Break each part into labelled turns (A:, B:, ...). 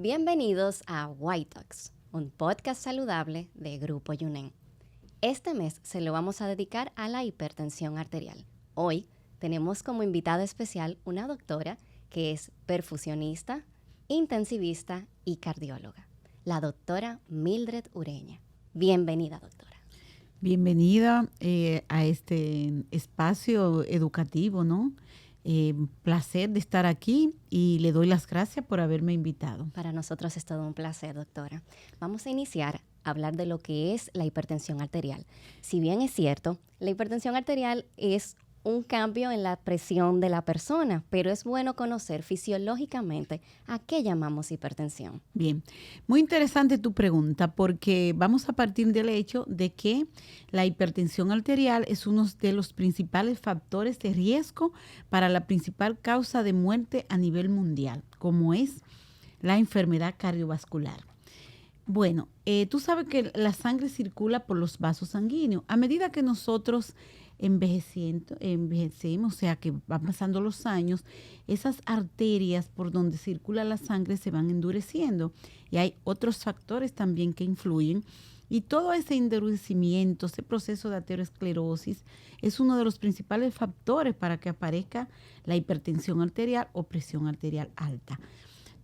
A: Bienvenidos a White Talks, un podcast saludable de Grupo Yunen. Este mes se lo vamos a dedicar a la hipertensión arterial. Hoy tenemos como invitada especial una doctora que es perfusionista, intensivista y cardióloga, la doctora Mildred Ureña. Bienvenida, doctora.
B: Bienvenida a este espacio educativo, ¿no? Placer de estar aquí y le doy las gracias por haberme invitado.
A: Para nosotros es todo un placer, doctora. Vamos a iniciar a hablar de lo que es la hipertensión arterial. Si bien es cierto, la hipertensión arterial es un cambio en la presión de la persona, pero es bueno conocer fisiológicamente a qué llamamos hipertensión.
B: Bien, muy interesante tu pregunta porque vamos a partir del hecho de que la hipertensión arterial es uno de los principales factores de riesgo para la principal causa de muerte a nivel mundial, como es la enfermedad cardiovascular. Bueno, tú sabes que la sangre circula por los vasos sanguíneos. A medida que nosotros envejecemos, o sea que van pasando los años, esas arterias por donde circula la sangre se van endureciendo y hay otros factores también que influyen y todo ese endurecimiento, ese proceso de aterosclerosis es uno de los principales factores para que aparezca la hipertensión arterial o presión arterial alta.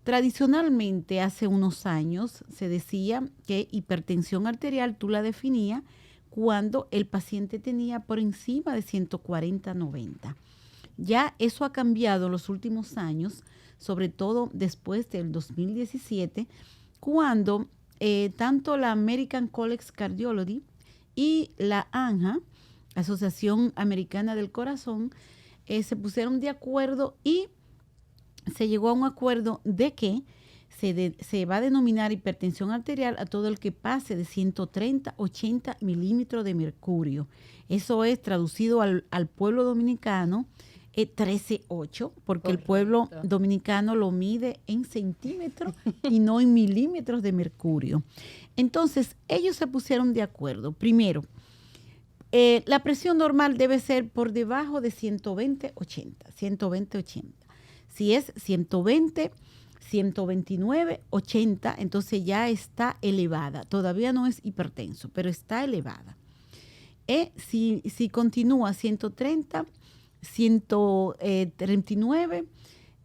B: Tradicionalmente, hace unos años, se decía que hipertensión arterial tú la definías cuando el paciente tenía por encima de 140/90. Ya eso ha cambiado en los últimos años, sobre todo después del 2017, cuando tanto la American College of Cardiology y la ANJA, Asociación Americana del Corazón, se pusieron de acuerdo y se llegó a un acuerdo de que se va a denominar hipertensión arterial a todo el que pase de 130-80 milímetros de mercurio. Eso es traducido al pueblo dominicano 13,8, porque correcto. El pueblo dominicano lo mide en centímetros y no en milímetros de mercurio. Entonces, ellos se pusieron de acuerdo. Primero, la presión normal debe ser por debajo de 120/80. 120/80. Si es 120, 129, 80, entonces ya está elevada. Todavía no es hipertenso, pero está elevada. Si continúa 130, 139,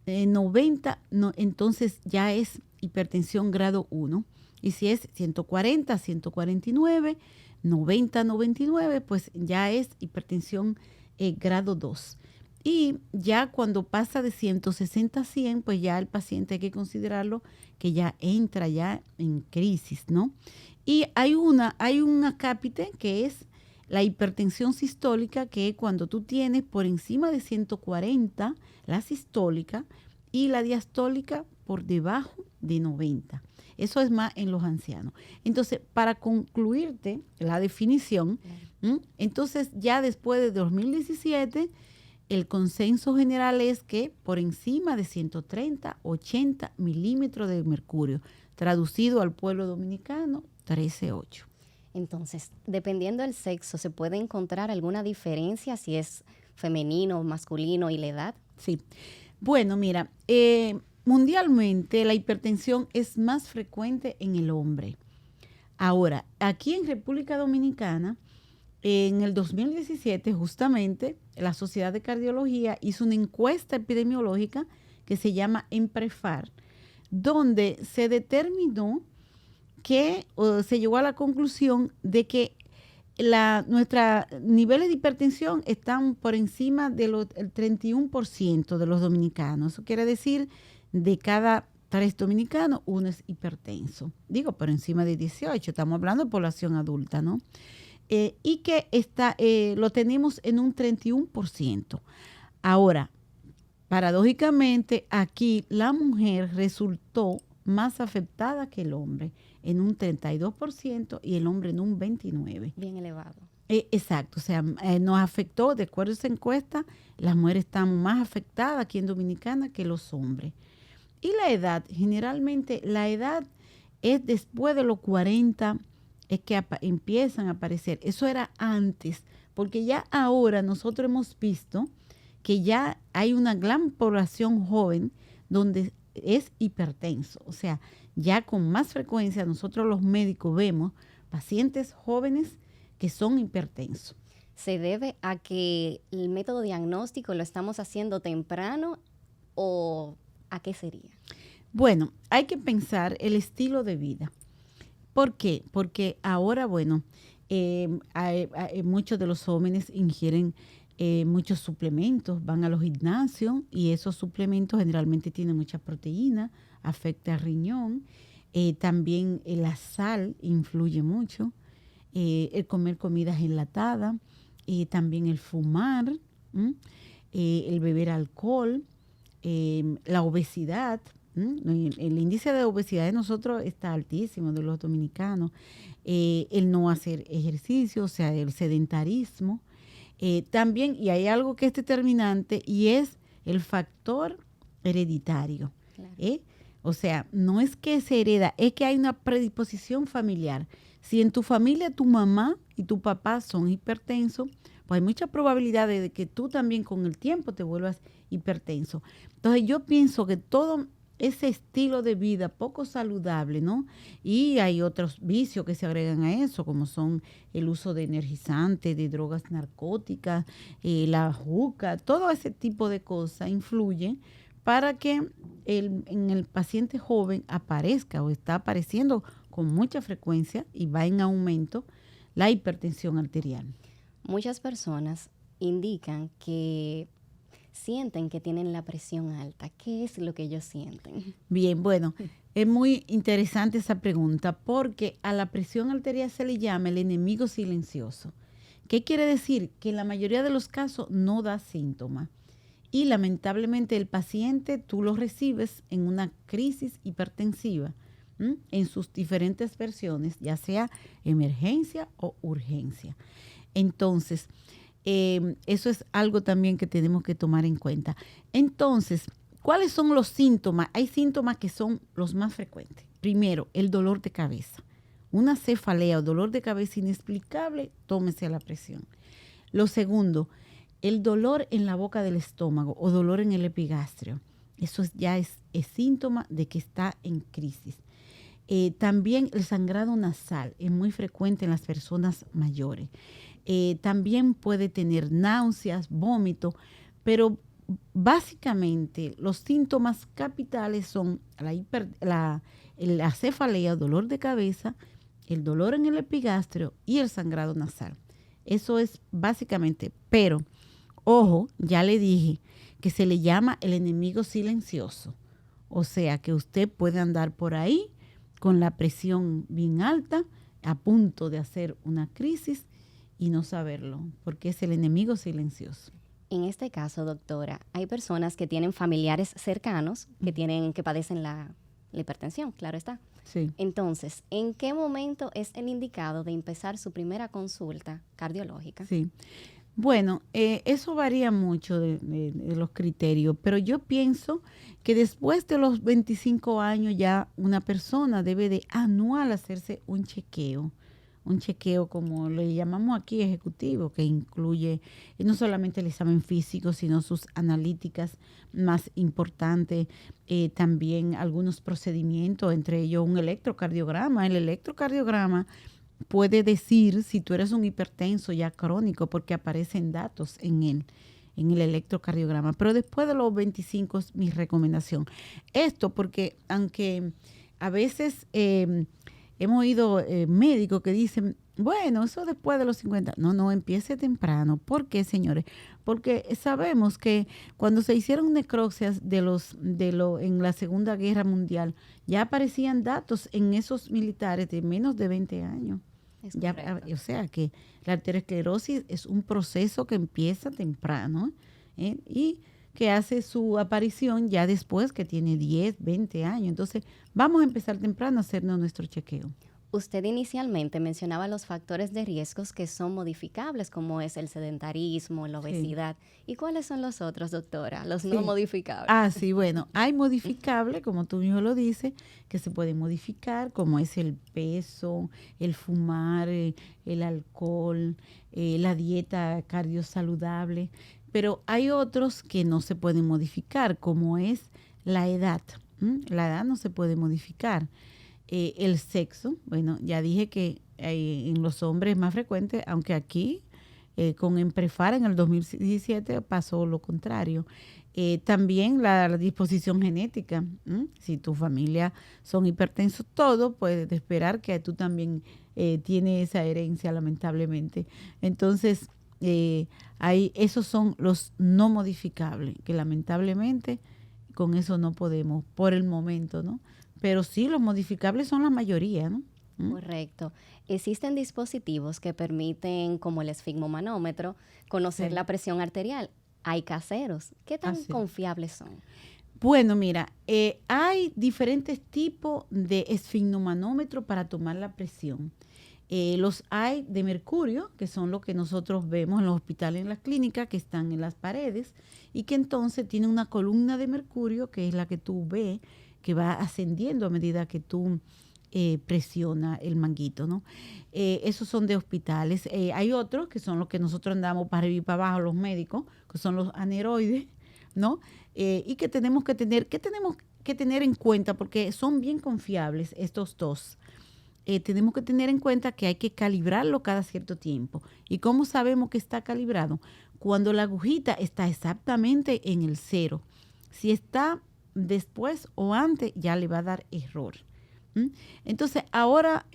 B: 90, no, entonces ya es hipertensión grado 1. Y si es 140, 149, 90, 99, pues ya es hipertensión grado 2. Y ya cuando pasa de 160 a 100, pues ya el paciente hay que considerarlo que ya entra ya en crisis, ¿no? Y hay un acápite que es la hipertensión sistólica, que es cuando tú tienes por encima de 140 la sistólica y la diastólica por debajo de 90. Eso es más en los ancianos. Entonces, para concluirte la definición, entonces ya después de 2017, el consenso general es que por encima de 130, 80 milímetros de mercurio, traducido al pueblo dominicano, 13,8.
A: Entonces, dependiendo del sexo, ¿se puede encontrar alguna diferencia si es femenino, masculino y la edad?
B: Sí. Bueno, mira, mundialmente la hipertensión es más frecuente en el hombre. Ahora, aquí en República Dominicana, en el 2017, justamente, la Sociedad de Cardiología hizo una encuesta epidemiológica que se llama EMPREFAR, donde se determinó que se llegó a la conclusión de que nuestros niveles de hipertensión están por encima del 31% de los dominicanos. Eso quiere decir, de cada 3 dominicanos, uno es hipertenso. Digo, por encima de 18, estamos hablando de población adulta, ¿no? Y que lo tenemos en un 31%. Ahora, paradójicamente, aquí la mujer resultó más afectada que el hombre, en un 32% y el hombre en un 29%.
A: Bien elevado.
B: Exacto, o sea, nos afectó, de acuerdo a esa encuesta, las mujeres están más afectadas aquí en Dominicana que los hombres. Y la edad, generalmente la edad es después de los 40, es que empiezan a aparecer. Eso era antes, porque ya ahora nosotros hemos visto que ya hay una gran población joven donde es hipertenso. O sea, ya con más frecuencia nosotros los médicos vemos pacientes jóvenes que son hipertensos.
A: ¿Se debe a que el método diagnóstico lo estamos haciendo temprano o a qué sería?
B: Bueno, hay que pensar el estilo de vida. ¿Por qué? Porque ahora, bueno, muchos de los jóvenes ingieren muchos suplementos, van a los gimnasios y esos suplementos generalmente tienen mucha proteína, afecta al riñón. También la sal influye mucho, el comer comidas enlatadas, también el fumar, el beber alcohol, la obesidad. El índice de obesidad de nosotros está altísimo, de los dominicanos. El no hacer ejercicio, o sea, el sedentarismo. También, y hay algo que es determinante, y es el factor hereditario.
A: Claro.
B: O sea, no es que se hereda, es que hay una predisposición familiar. Si en tu familia tu mamá y tu papá son hipertensos, pues hay mucha probabilidad de que tú también con el tiempo te vuelvas hipertenso. Entonces yo pienso que todo ese estilo de vida poco saludable, ¿no? Y hay otros vicios que se agregan a eso, como son el uso de energizantes, de drogas narcóticas, la juca, todo ese tipo de cosas influyen para que en el paciente joven aparezca o está apareciendo con mucha frecuencia y va en aumento la hipertensión arterial.
A: Muchas personas indican que sienten que tienen la presión alta. ¿Qué es lo que ellos sienten?
B: Bien, bueno, es muy interesante esa pregunta porque a la presión arterial se le llama el enemigo silencioso. ¿Qué quiere decir? Que en la mayoría de los casos no da síntomas. Y lamentablemente el paciente tú lo recibes en una crisis hipertensiva, en sus diferentes versiones, ya sea emergencia o urgencia. Entonces, eso es algo también que tenemos que tomar en cuenta. Entonces, ¿cuáles son los síntomas? Hay síntomas que son los más frecuentes. Primero, el dolor de cabeza. Una cefalea o dolor de cabeza inexplicable, tómese la presión. Lo segundo, el dolor en la boca del estómago o dolor en el epigastrio. Eso ya es síntoma de que está en crisis. También el sangrado nasal es muy frecuente en las personas mayores. También puede tener náuseas, vómito, pero básicamente los síntomas capitales son la cefalea, dolor de cabeza, el dolor en el epigastrio y el sangrado nasal. Eso es básicamente, pero ojo, ya le dije que se le llama el enemigo silencioso. O sea que usted puede andar por ahí con la presión bien alta, a punto de hacer una crisis y no saberlo, porque es el enemigo silencioso.
A: En este caso, doctora, hay personas que tienen familiares cercanos que padecen la hipertensión, claro está.
B: Sí.
A: Entonces, ¿en qué momento es el indicado de empezar su primera consulta cardiológica?
B: Sí. Bueno, eso varía mucho de los criterios, pero yo pienso que después de los 25 años ya una persona debe de anual hacerse un chequeo como le llamamos aquí ejecutivo, que incluye no solamente el examen físico, sino sus analíticas más importantes, también algunos procedimientos, entre ellos un electrocardiograma. El electrocardiograma puede decir si tú eres un hipertenso ya crónico porque aparecen datos en el electrocardiograma. Pero después de los 25 es mi recomendación. Esto porque aunque a veces hemos oído médicos que dicen, bueno, eso después de los 50. No, empiece temprano. ¿Por qué, señores? Porque sabemos que cuando se hicieron necropsias en la Segunda Guerra Mundial, ya aparecían datos en esos militares de menos de 20 años. O sea que la arteriosclerosis es un proceso que empieza temprano y que hace su aparición ya después que tiene 10, 20 años. Entonces, vamos a empezar temprano a hacernos nuestro chequeo.
A: Usted inicialmente mencionaba los factores de riesgos que son modificables, como es el sedentarismo, la obesidad. Sí. ¿Y cuáles son los otros, doctora? Los no modificables.
B: Sí, bueno, hay modificables, como tú mismo lo dices, que se pueden modificar, como es el peso, el fumar, el alcohol, la dieta cardiosaludable. Pero hay otros que no se pueden modificar, como es la edad. La edad no se puede modificar. El sexo, bueno, ya dije que en los hombres es más frecuente, aunque aquí con Emprefar en el 2017 pasó lo contrario. También la disposición genética. Si tu familia son hipertensos, todo puedes esperar que tú también tienes esa herencia, lamentablemente. Entonces, esos son los no modificables, que lamentablemente con eso no podemos por el momento, ¿no? Pero sí, los modificables son la mayoría, ¿no?
A: Correcto. Existen dispositivos que permiten, como el esfigmomanómetro, conocer la presión arterial. Hay caseros. ¿Qué tan confiables son?
B: Bueno, mira, hay diferentes tipos de esfigmomanómetro para tomar la presión. Los hay de mercurio, que son los que nosotros vemos en los hospitales, en las clínicas, que están en las paredes y que entonces tiene una columna de mercurio, que es la que tú ves, que va ascendiendo a medida que tú presiona el manguito, ¿no? Esos son de hospitales. Hay otros que son los que nosotros andamos para arriba y para abajo, los médicos, que son los aneroides, ¿no? Y que tenemos que tener en cuenta, porque son bien confiables estos dos. Tenemos que tener en cuenta que hay que calibrarlo cada cierto tiempo. ¿Y cómo sabemos que está calibrado? Cuando la agujita está exactamente en el 0. Si está después o antes, ya le va a dar error. Entonces, ahora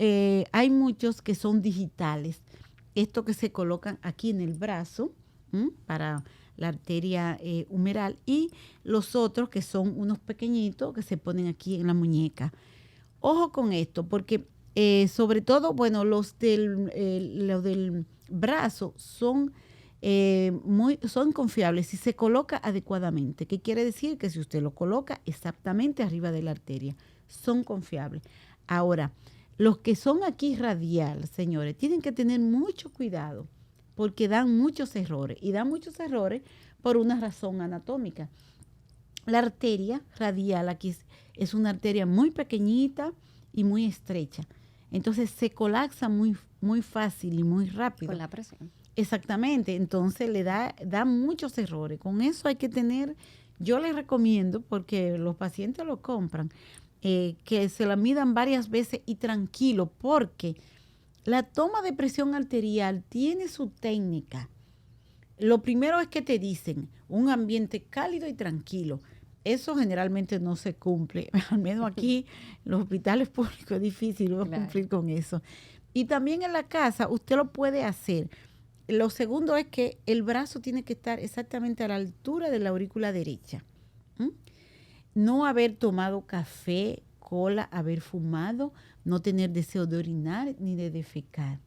B: hay muchos que son digitales. Estos que se colocan aquí en el brazo para la arteria humeral, y los otros que son unos pequeñitos que se ponen aquí en la muñeca. Ojo con esto, porque sobre todo, bueno, los del brazo son confiables si se coloca adecuadamente. ¿Qué quiere decir? Que si usted lo coloca exactamente arriba de la arteria, son confiables. Ahora, los que son aquí radial, señores, tienen que tener mucho cuidado porque dan muchos errores. Y dan muchos errores por una razón anatómica. La arteria radial aquí es una arteria muy pequeñita y muy estrecha. Entonces se colapsa muy, muy fácil y muy rápido.
A: Con la presión.
B: Exactamente. Entonces da muchos errores. Con eso hay que tener, yo les recomiendo, porque los pacientes lo compran, que se la midan varias veces y tranquilo, porque la toma de presión arterial tiene su técnica. Lo primero es que te dicen un ambiente cálido y tranquilo. Eso generalmente no se cumple. Al menos aquí en los hospitales públicos es difícil cumplir con eso. Y también en la casa usted lo puede hacer. Lo segundo es que el brazo tiene que estar exactamente a la altura de la aurícula derecha. No haber tomado café, cola, haber fumado, no tener deseo de orinar ni de defecar.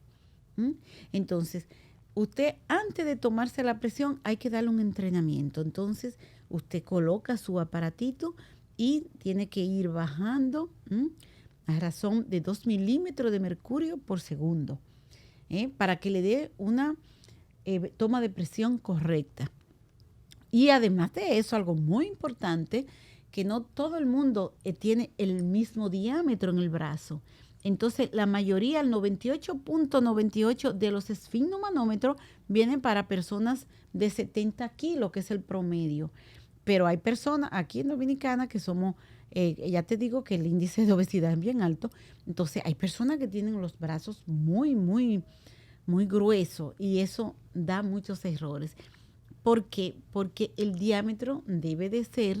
B: Entonces, usted antes de tomarse la presión hay que darle un entrenamiento. Entonces, usted coloca su aparatito y tiene que ir bajando a razón de 2 milímetros de mercurio por segundo para que le dé una toma de presión correcta. Y además de eso, algo muy importante, que no todo el mundo tiene el mismo diámetro en el brazo. Entonces, la mayoría, el 98.98 de los esfigmomanómetros vienen para personas de 70 kilos, que es el promedio. Pero hay personas aquí en Dominicana que somos, ya te digo que el índice de obesidad es bien alto. Entonces, hay personas que tienen los brazos muy, muy, muy gruesos y eso da muchos errores. ¿Por qué? Porque el diámetro debe de ser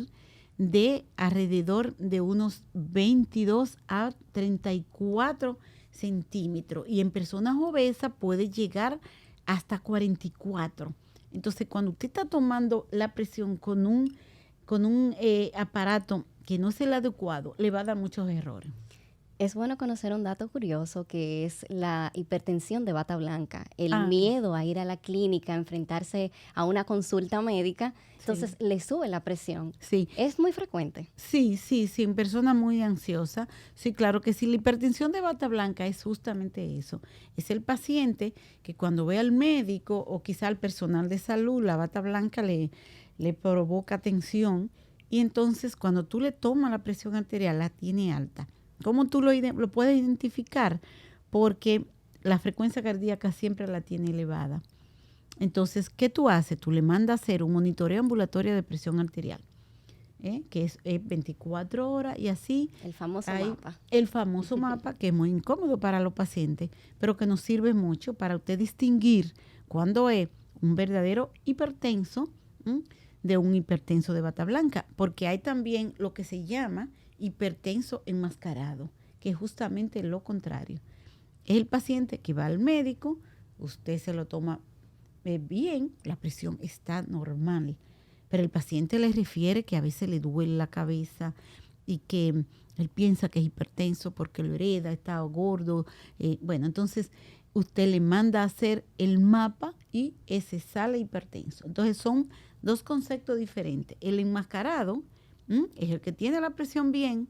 B: de alrededor de unos 22 a 34 centímetros y en personas obesas puede llegar hasta 44. Entonces, cuando usted está tomando la presión con un aparato que no es el adecuado, le va a dar muchos errores.
A: Es bueno conocer un dato curioso que es la hipertensión de bata blanca, el miedo a ir a la clínica, a enfrentarse a una consulta médica, entonces le sube la presión.
B: Sí.
A: ¿Es muy frecuente?
B: Sí, en personas muy ansiosas. Sí, claro que sí. La hipertensión de bata blanca es justamente eso. Es el paciente que cuando ve al médico o quizá al personal de salud, la bata blanca le provoca tensión y entonces cuando tú le tomas la presión arterial la tiene alta. ¿Cómo tú lo puedes identificar? Porque la frecuencia cardíaca siempre la tiene elevada. Entonces, ¿qué tú haces? Tú le mandas a hacer un monitoreo ambulatorio de presión arterial. que es 24 horas y así.
A: El famoso
B: hay
A: mapa.
B: El famoso mapa que es muy incómodo para los pacientes, pero que nos sirve mucho para usted distinguir cuándo es un verdadero hipertenso de un hipertenso de bata blanca, porque hay también lo que se llama hipertenso enmascarado, que es justamente lo contrario. Es el paciente que va al médico, usted se lo toma bien, la presión está normal, pero el paciente le refiere que a veces le duele la cabeza y que él piensa que es hipertenso porque lo hereda, está gordo. Bueno, entonces usted le manda a hacer el mapa y ese sale hipertenso. Entonces son dos conceptos diferentes. El enmascarado es el que tiene la presión bien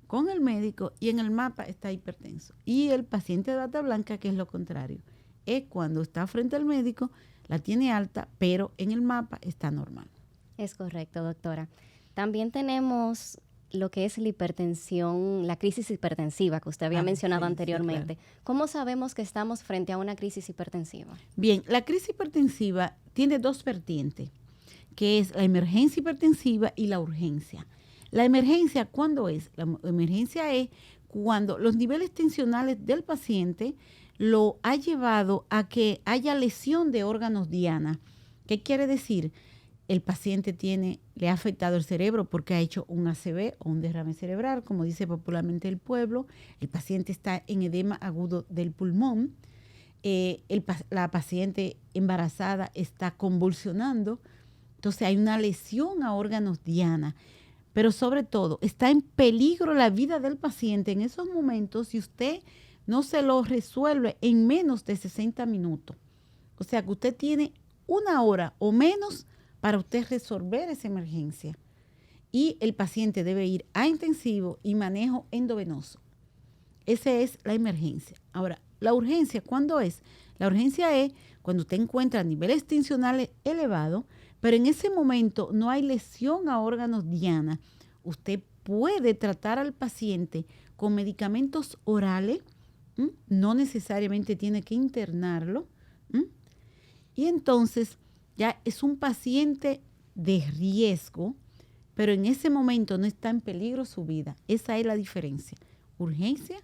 B: con el médico y en el mapa está hipertenso. Y el paciente de bata blanca, que es lo contrario, es cuando está frente al médico, la tiene alta, pero en el mapa está normal.
A: Es correcto, doctora. También tenemos lo que es la hipertensión, la crisis hipertensiva que usted había mencionado anteriormente. Sí, claro. ¿Cómo sabemos que estamos frente a una crisis hipertensiva?
B: Bien, la crisis hipertensiva tiene dos vertientes, que es la emergencia hipertensiva y la urgencia. La emergencia, ¿cuándo es? La emergencia es cuando los niveles tensionales del paciente lo ha llevado a que haya lesión de órganos diana. ¿Qué quiere decir? El paciente le ha afectado el cerebro porque ha hecho un ACV o un derrame cerebral, como dice popularmente el pueblo. El paciente está en edema agudo del pulmón. La paciente embarazada está convulsionando. Entonces hay una lesión a órganos diana. Pero sobre todo, está en peligro la vida del paciente en esos momentos si usted no se lo resuelve en menos de 60 minutos. O sea que usted tiene 1 hora o menos para usted resolver esa emergencia. Y el paciente debe ir a intensivo y manejo endovenoso. Esa es la emergencia. Ahora, la urgencia, ¿cuándo es? La urgencia es cuando usted encuentra niveles tensionales elevados, pero en ese momento no hay lesión a órganos diana. Usted puede tratar al paciente con medicamentos orales, no necesariamente tiene que internarlo, y entonces ya es un paciente de riesgo, pero en ese momento no está en peligro su vida. Esa es la diferencia, urgencia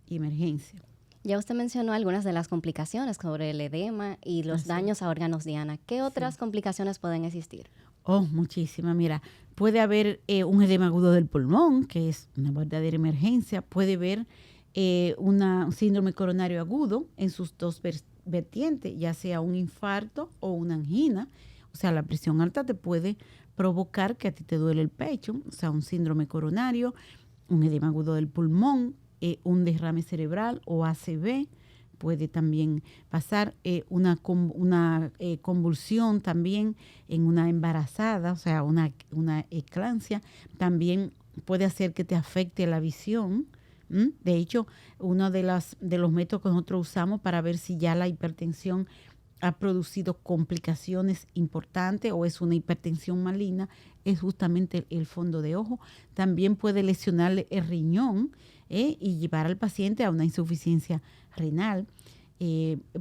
B: y emergencia.
A: Ya usted mencionó algunas de las complicaciones sobre el edema y los daños a órganos diana. ¿Qué otras complicaciones pueden existir?
B: Oh, muchísimas. Mira, puede haber un edema agudo del pulmón, que es una verdadera emergencia. Puede haber un síndrome coronario agudo en sus dos vertientes, ya sea un infarto o una angina. O sea, la presión alta te puede provocar que a ti te duele el pecho, o sea, un síndrome coronario, un edema agudo del pulmón, un derrame cerebral o ACV. Puede también pasar una convulsión también en una embarazada, o sea, una eclampsia. También puede hacer que te afecte la visión. De hecho, uno de los métodos que nosotros usamos para ver si ya la hipertensión ha producido complicaciones importantes o es una hipertensión maligna es justamente el fondo de ojo. También puede lesionarle el riñón y llevar al paciente a una insuficiencia renal.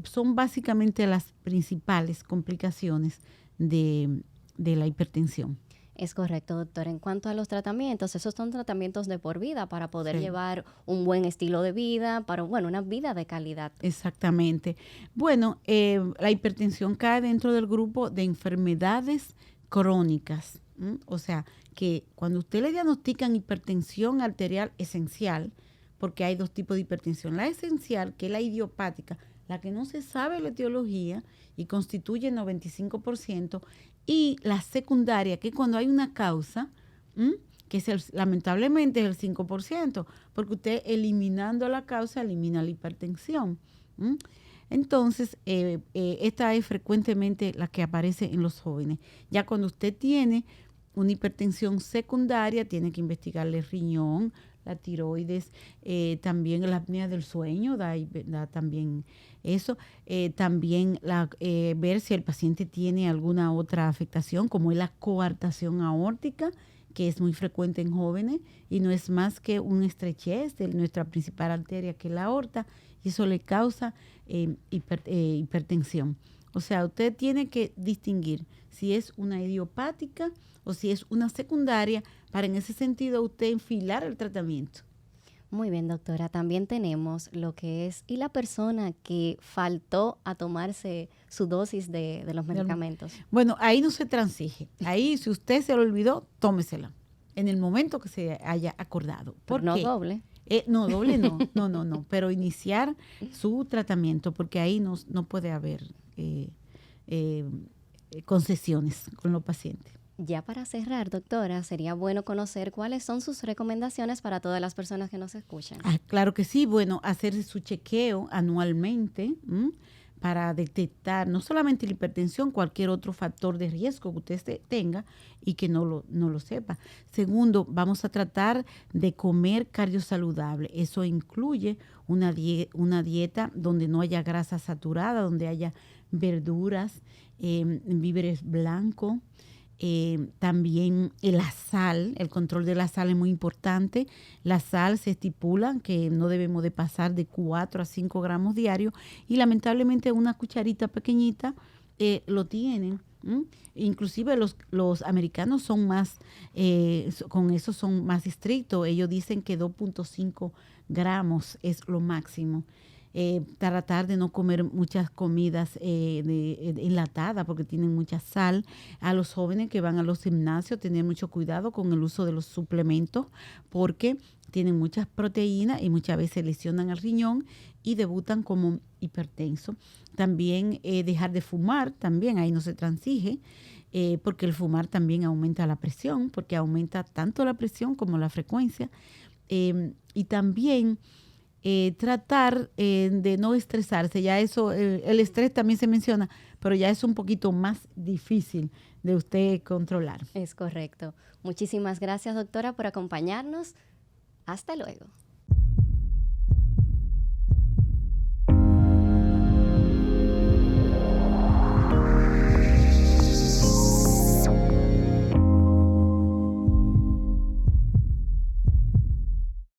B: Son básicamente las principales complicaciones de la hipertensión.
A: Es correcto, doctor. En cuanto a los tratamientos, esos son tratamientos de por vida para poder llevar un buen estilo de vida, para una vida de calidad.
B: Exactamente. Bueno, la hipertensión cae dentro del grupo de enfermedades crónicas. O sea, que cuando usted le diagnostican hipertensión arterial esencial, porque hay dos tipos de hipertensión, la esencial, que es la idiopática, la que no se sabe la etiología y constituye el 95%, y la secundaria, que es cuando hay una causa, que lamentablemente es el 5%, porque usted eliminando la causa elimina la hipertensión. Entonces, esta es frecuentemente la que aparece en los jóvenes. Ya cuando usted tiene una hipertensión secundaria, tiene que investigarle el riñón, la tiroides, también la apnea del sueño, da también eso. También ver si el paciente tiene alguna otra afectación, como es la coartación aórtica, que es muy frecuente en jóvenes y no es más que una estrechez de nuestra principal arteria, que es la aorta, y eso le causa hipertensión. O sea, usted tiene que distinguir si es una idiopática o si es una secundaria, para en ese sentido usted enfilar el tratamiento.
A: Muy bien, doctora. También tenemos lo que es, y la persona que faltó a tomarse su dosis de los medicamentos.
B: Bueno, ahí no se transige. Ahí, si usted se lo olvidó, tómesela en el momento que se haya acordado.
A: ¿Por
B: ¿Por
A: no
B: qué?
A: doble?
B: No, doble no. No. Pero iniciar su tratamiento, porque ahí no puede haber concesiones con los pacientes.
A: Ya para cerrar, doctora, sería bueno conocer cuáles son sus recomendaciones para todas las personas que nos escuchan.
B: Claro que sí. Bueno, hacer su chequeo anualmente para detectar no solamente la hipertensión, cualquier otro factor de riesgo que usted tenga y que no lo sepa. Segundo, vamos a tratar de comer cardiosaludable. Eso incluye una dieta donde no haya grasa saturada, donde haya verduras, víveres blancos. También la sal, el control de la sal es muy importante. La sal se estipula que no debemos de pasar de 4 a 5 gramos diarios y lamentablemente una cucharita pequeñita lo tienen. Inclusive los americanos son más, con eso son más estrictos. Ellos dicen que 2.5 gramos es lo máximo. Tratar de no comer muchas comidas enlatadas porque tienen mucha sal. A los jóvenes que van a los gimnasios, tener mucho cuidado con el uso de los suplementos porque tienen muchas proteínas y muchas veces lesionan el riñón y debutan como hipertenso. También dejar de fumar, también ahí no se transige, porque el fumar también aumenta la presión, porque aumenta tanto la presión como la frecuencia. Y también tratar de no estresarse. Ya eso, el estrés también se menciona, pero ya es un poquito más difícil de usted controlar.
A: Es correcto. Muchísimas gracias, doctora, por acompañarnos. Hasta luego.